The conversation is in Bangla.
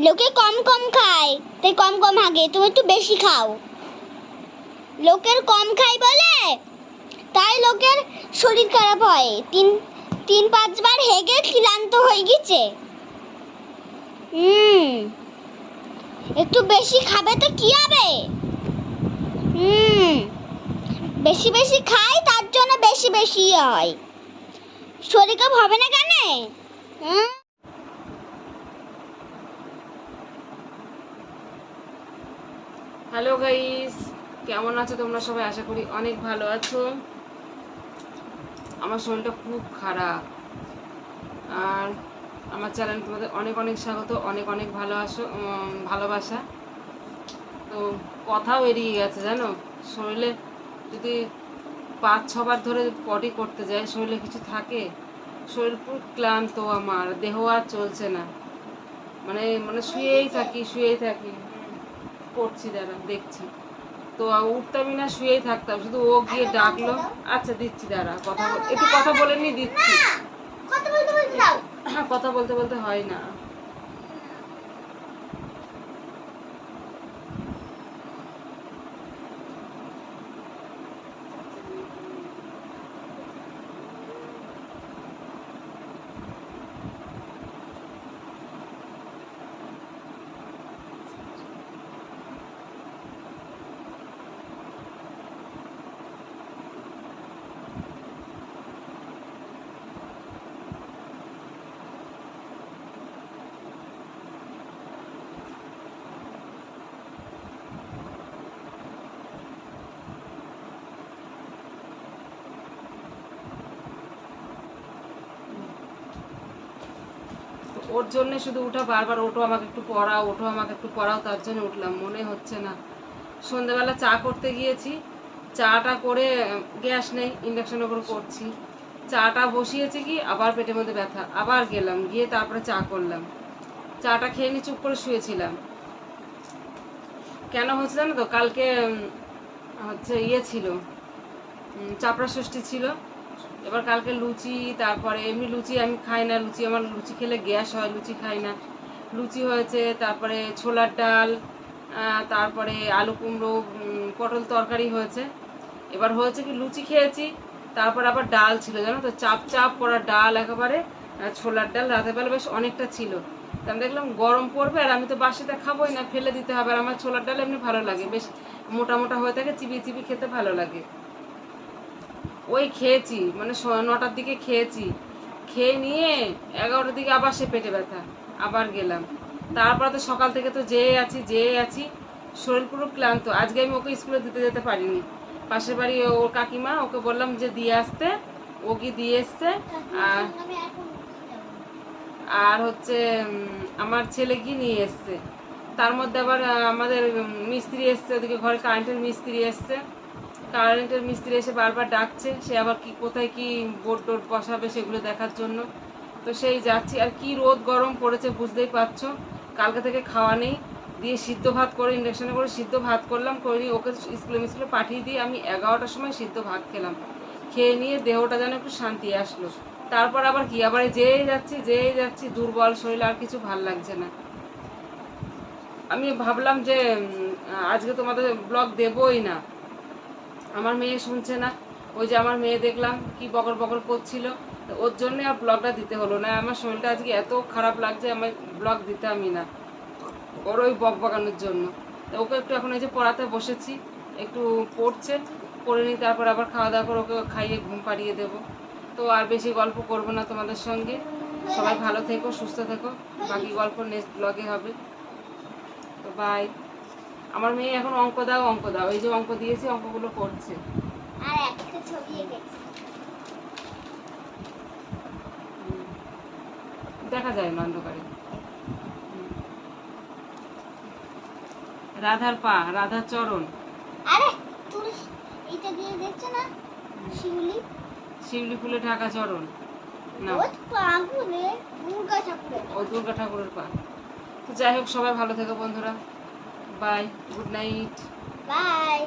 লোকে কম কম খায় তাই কম কম হাগে, তুমি একটু বেশি খাও। লোকের কম খাই বলে তাই লোকের শরীর খারাপ হয়। তিন পাঁচবার হেগে ক্লান্ত হয়ে গেছে। একটু বেশি খাবে তো কি হবে? বেশি বেশি খাই তার জন্য বেশি বেশি হয়। শরীর খারাপ হবে না কেন? হ্যালো গাইস, কেমন আছো তোমরা সবাই? আশা করি অনেক ভালো আছো। আমার শরীরটা খুব খারাপ। আর আমার চ্যানেলে তোমাদের অনেক অনেক স্বাগত, অনেক অনেক ভালোবাসা। তো কথাও এড়িয়ে গেছে জানো, শরীরে যদি 5-6 বার ধরে পটি করতে যায়, শরীরে কিছু থাকে? শরীর পুরো ক্লান্ত, আমার দেহ আর চলছে না। মানে মানে শুয়েই থাকি। করছি, দাঁড়া দেখছি। তো উঠতামই না, শুয়েই থাকতাম, শুধু ও গিয়ে ডাকলো। আচ্ছা দিচ্ছি, দাঁড়া একটু কথা বলে নি, দিচ্ছি। হ্যাঁ, কথা বলতে বলতে হয় না। ওর জন্য শুধু উঠা, বারবার ওঠো আমাকে একটু পড়াও, তার জন্য উঠলাম। মনে হচ্ছে না। সন্ধ্যেবেলা চা করতে গিয়েছি, চাটা করে গ্যাস নেই, ইন্ডাকশনের উপর করছি। চাটা বসিয়েছি, কি আবার পেটের মধ্যে ব্যথা, আবার গেলাম, গিয়ে তারপরে চা করলাম। চাটা খেয়ে নিয়ে চুপ করে শুয়েছিলাম। কেন হচ্ছে জানো তো, কালকে হচ্ছে ছিল, চাপড়া ষষ্ঠী ছিল। এবার কালকে লুচি, তারপরে এমনি লুচি আমি খাই না, আমার লুচি খেলে গ্যাস হয়, লুচি খাই না। লুচি হয়েছে, তারপরে ছোলার ডাল, তারপরে আলু কুমড়ো পটল তরকারি হয়েছে। এবার হয়েছে কি, লুচি খেয়েছি, তারপর আবার ডাল ছিল জানো তো, চাপ করা ডাল একেবারে। ছোলার ডাল রাতের বেলা বেশ অনেকটা ছিল। তা আমি দেখলাম গরম পড়বে, আর আমি তো বাসিটা খাবোই না, ফেলে দিতে হবে। আর আমার ছোলার ডাল এমনি ভালো লাগে, বেশ মোটা মোটা হয়ে থাকে, চিবিয়ে চিবিয়ে খেতে ভালো লাগে। ওই খেয়েছি, মানে 9টার দিকে খেয়েছি। খেয়ে নিয়ে 11টার দিকে আবার সে পেটে ব্যথা, আবার গেলাম। তারপরে তো সকাল থেকে তো যেয়ে আছি, শরীর পুরো ক্লান্ত। আজকে আমি ওকে স্কুলে দিতে যেতে পারিনি। পাশের বাড়ি ওর কাকিমা, ওকে বললাম যে দিয়ে আসতে, ও কি দিয়ে এসছে। আর হচ্ছে আমার ছেলে কি নিয়ে এসছে। তার মধ্যে আবার আমাদের মিস্ত্রি এসছে, ওদিকে ঘরে কারেন্টের মিস্ত্রি এসছে। কারেন্টের মিস্ত্রি এসে বারবার ডাকছে, সে আবার কি কোথায় কি বোর্ড টোর্ড বসাবে সেগুলো দেখার জন্য। তো সেই যাচ্ছি। আর কি রোদ গরম পড়েছে বুঝতেই পারছো। কালকে থেকে খাওয়া নেই, দিয়ে সিদ্ধ ভাত করে ইন্ডাকশনে করে সিদ্ধ ভাত করলাম, করে ওকে স্কুলে পাঠিয়ে দিয়ে আমি 11টার সময় সিদ্ধ ভাত খেলাম। খেয়ে নিয়ে দেহটা যেন একটু শান্তি আসলো। তারপর আবার কি, আবার যেয়ে যাচ্ছি দুর্বল শরীর, আর কিছু ভাল লাগছে না। আমি ভাবলাম যে আজকে তোমাদের ব্লগ দেবই না। আমার মেয়ে শুনছে না। ওই যে আমার মেয়ে দেখলাম কি বকর বকর করছিল, ওর জন্য আর ব্লগটা দিতে হলো না। আমার শরীরটা আজকে এত খারাপ লাগছে, আমার ব্লগ দিতামই না ওর ওই বকানোর জন্য। ওকে একটু এখন এই যে পড়াতে বসেছি, একটু পড়ছে, পড়ে নিই, তারপর আবার খাওয়া দাওয়া করে ওকে খাইয়ে ঘুম পাড়িয়ে দেবো। তো আর বেশি গল্প করব না তোমাদের সঙ্গে। সবাই ভালো থেকো, সুস্থ থেকো। বাকি গল্প নেক্সট ব্লগে হবে। তো বাই। আমার মেয়ে এখন অঙ্ক দাও, এই যে অঙ্ক দিয়েছি, অঙ্কগুলো করছে। আর একটা ছবি এঁকেছি, দেখা যায় না অন্ধকারে। রাধার পা, রাধার চরণ। আরে তুই এটা দিয়ে দেখছ না, শিউলি ফুলে ঢাকা চরণ। না, ওই পাগুলে দুর্গা ঠাকুরের পা। তো যাই হোক, সবাই ভালো থেকো বন্ধুরা। Bye, good night. বাই।